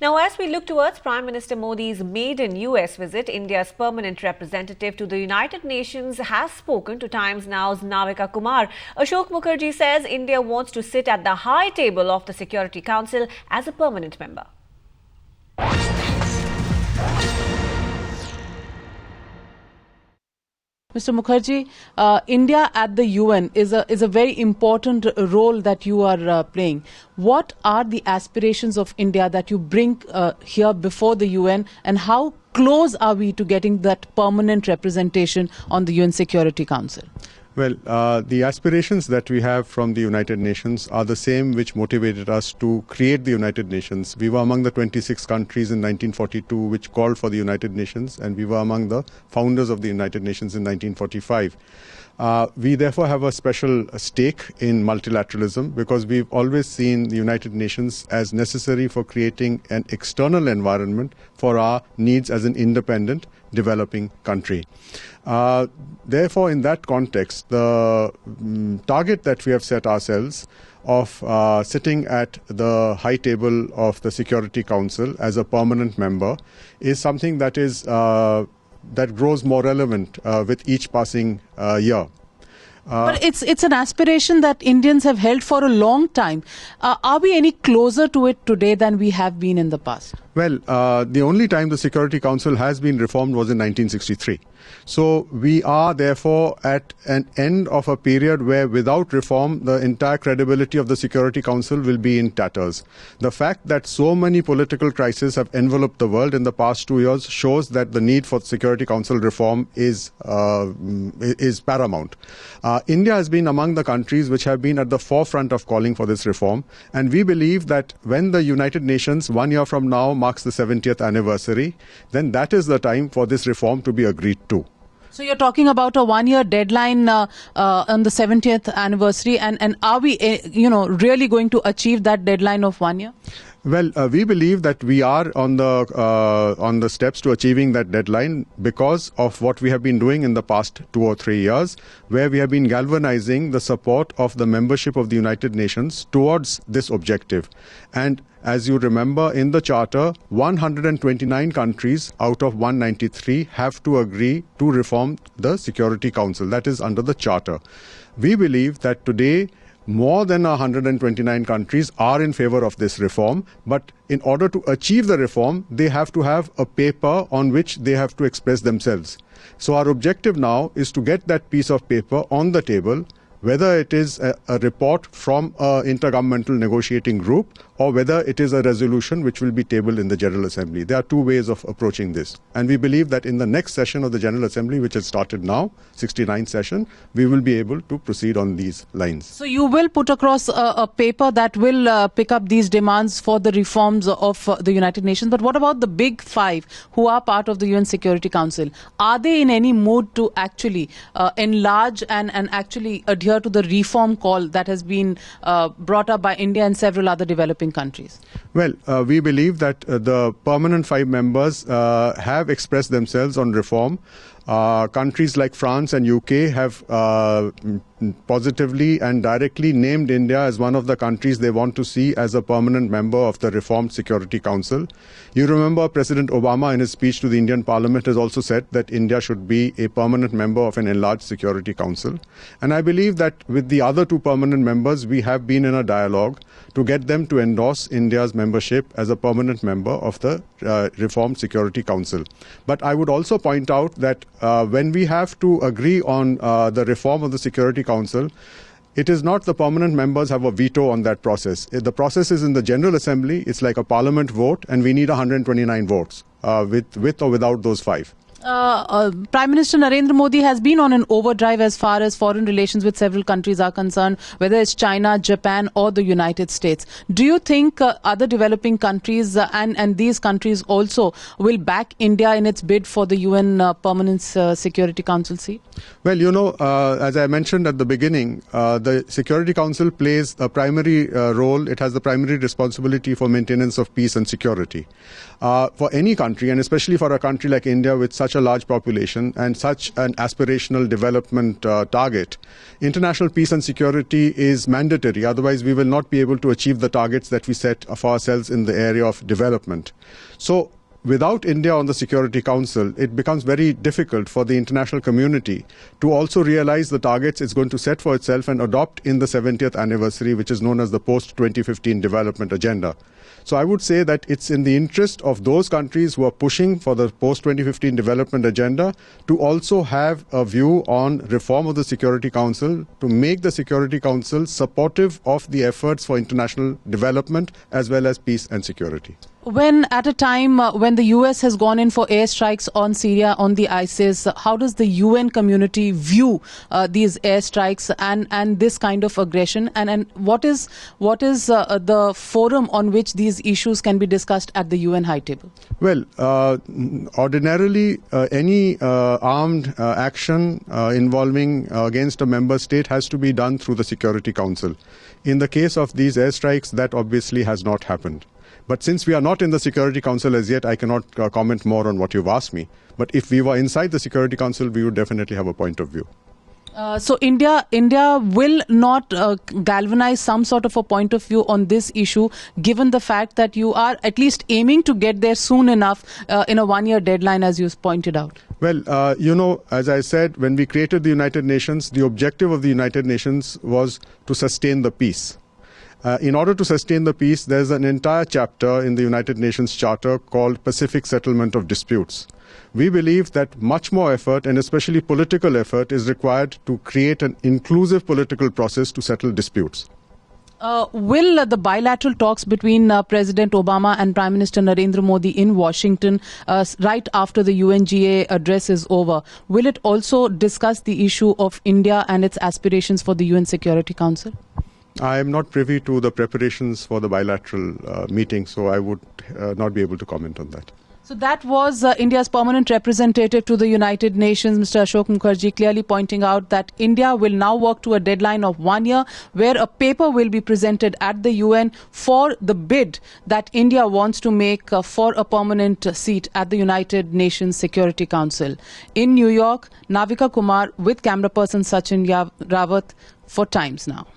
Now, as we look towards Prime Minister Modi's maiden US visit, India's permanent representative to the United Nations has spoken to Times Now's Navika Kumar. Ashok Mukherjee says India wants to sit at the high table of the Security Council as a permanent member. Mr. Mukherjee, India at the UN is a very important role that you are playing. What are the aspirations of India that you bring here before the UN, and how close are we to getting that permanent representation on the UN Security Council? Well, the aspirations that we have from the United Nations are the same which motivated us to create the United Nations. We were among the 26 countries in 1942 which called for the United Nations, and we were among the founders of the United Nations in 1945. We therefore have a special stake in multilateralism because we've always seen the United Nations as necessary for creating an external environment for our needs as an independent developing country. Therefore, in that context, the target that we have set ourselves of sitting at the high table of the Security Council as a permanent member is something that is that grows more relevant with each passing year. But it's an aspiration that Indians have held for a long time. Are we any closer to it today than we have been in the past? Well, the only time the Security Council has been reformed was in 1963. So we are therefore at an end of a period where without reform, the entire credibility of the Security Council will be in tatters. The fact that so many political crises have enveloped the world in the past 2 years shows that the need for Security Council reform is paramount. India has been among the countries which have been at the forefront of calling for this reform, and we believe that when the United Nations 1 year from now marks the 70th anniversary, then that is the time for this reform to be agreed to. So you're talking about a 1-year deadline on the 70th anniversary, and are we, really going to achieve that deadline of 1 year? Well, we believe that we are on the steps to achieving that deadline because of what we have been doing in the past 2 or 3 years, where we have been galvanizing the support of the membership of the United Nations towards this objective. And as you remember, in the Charter, 129 countries out of 193 have to agree to reform the Security Council. That is under the Charter. We believe that today, more than 129 countries are in favor of this reform, but in order to achieve the reform, they have to have a paper on which they have to express themselves. So our objective now is to get that piece of paper on the table, whether it is a report from an intergovernmental negotiating group or whether it is a resolution which will be tabled in the General Assembly. There are two ways of approaching this. And we believe that in the next session of the General Assembly, which has started now, 69th session, we will be able to proceed on these lines. So you will put across a paper that will pick up these demands for the reforms of the United Nations. But what about the big five who are part of the UN Security Council? Are they in any mood to actually enlarge and actually adhere to the reform call that has been brought up by India and several other developing countries? Well, we believe that the permanent 5 members have expressed themselves on reform. Countries like France and UK have positively and directly named India as one of the countries they want to see as a permanent member of the reformed Security Council. You remember President Obama in his speech to the Indian Parliament has also said that India should be a permanent member of an enlarged Security Council. And I believe that with the other 2 permanent members, we have been in a dialogue to get them to endorse India's membership as a permanent member of the reformed Security Council. But I would also point out that when we have to agree on the reform of the Security Council, it is not the permanent members have a veto on that process. The process is in the General Assembly. It's like a parliament vote, and we need 129 votes with or without those 5. Prime Minister Narendra Modi has been on an overdrive as far as foreign relations with several countries are concerned, whether it's China, Japan or the United States. Do you think other developing countries and these countries also will back India in its bid for the UN Permanent Security Council seat? Well, as I mentioned at the beginning, the Security Council plays a primary role. It has the primary responsibility for maintenance of peace and security. For any country, and especially for a country like India with such such a large population and such an aspirational development target, international peace and security is mandatory. Otherwise, we will not be able to achieve the targets that we set for ourselves in the area of development. So, without India on the Security Council, it becomes very difficult for the international community to also realize the targets it's going to set for itself and adopt in the 70th anniversary, which is known as the post-2015 development agenda. So I would say that it's in the interest of those countries who are pushing for the post-2015 development agenda to also have a view on reform of the Security Council, to make the Security Council supportive of the efforts for international development as well as peace and security. When at a time when the US has gone in for airstrikes on Syria, on the ISIS, how does the UN community view these airstrikes and this kind of aggression? And what is the forum on which these issues can be discussed at the UN high table? Well, ordinarily, any armed action involving against a member state has to be done through the Security Council. In the case of these airstrikes, that obviously has not happened. But since we are not in the Security Council as yet, I cannot comment more on what you've asked me. But if we were inside the Security Council, we would definitely have a point of view. So India will not galvanize some sort of a point of view on this issue, given the fact that you are at least aiming to get there soon enough in a one-year deadline, as you pointed out. Well, as I said, when we created the United Nations, the objective of the United Nations was to sustain the peace. In order to sustain the peace, there's an entire chapter in the United Nations Charter called Pacific Settlement of Disputes. We believe that much more effort, and especially political effort, is required to create an inclusive political process to settle disputes. Will the bilateral talks between President Obama and Prime Minister Narendra Modi in Washington right after the UNGA address is over, will it also discuss the issue of India and its aspirations for the UN Security Council? I am not privy to the preparations for the bilateral meeting, so I would not be able to comment on that. So that was India's permanent representative to the United Nations, Mr. Ashok Mukherjee, clearly pointing out that India will now work to a deadline of 1 year where a paper will be presented at the UN for the bid that India wants to make for a permanent seat at the United Nations Security Council. In New York, Navika Kumar with camera person Sachin Rawat for Times Now.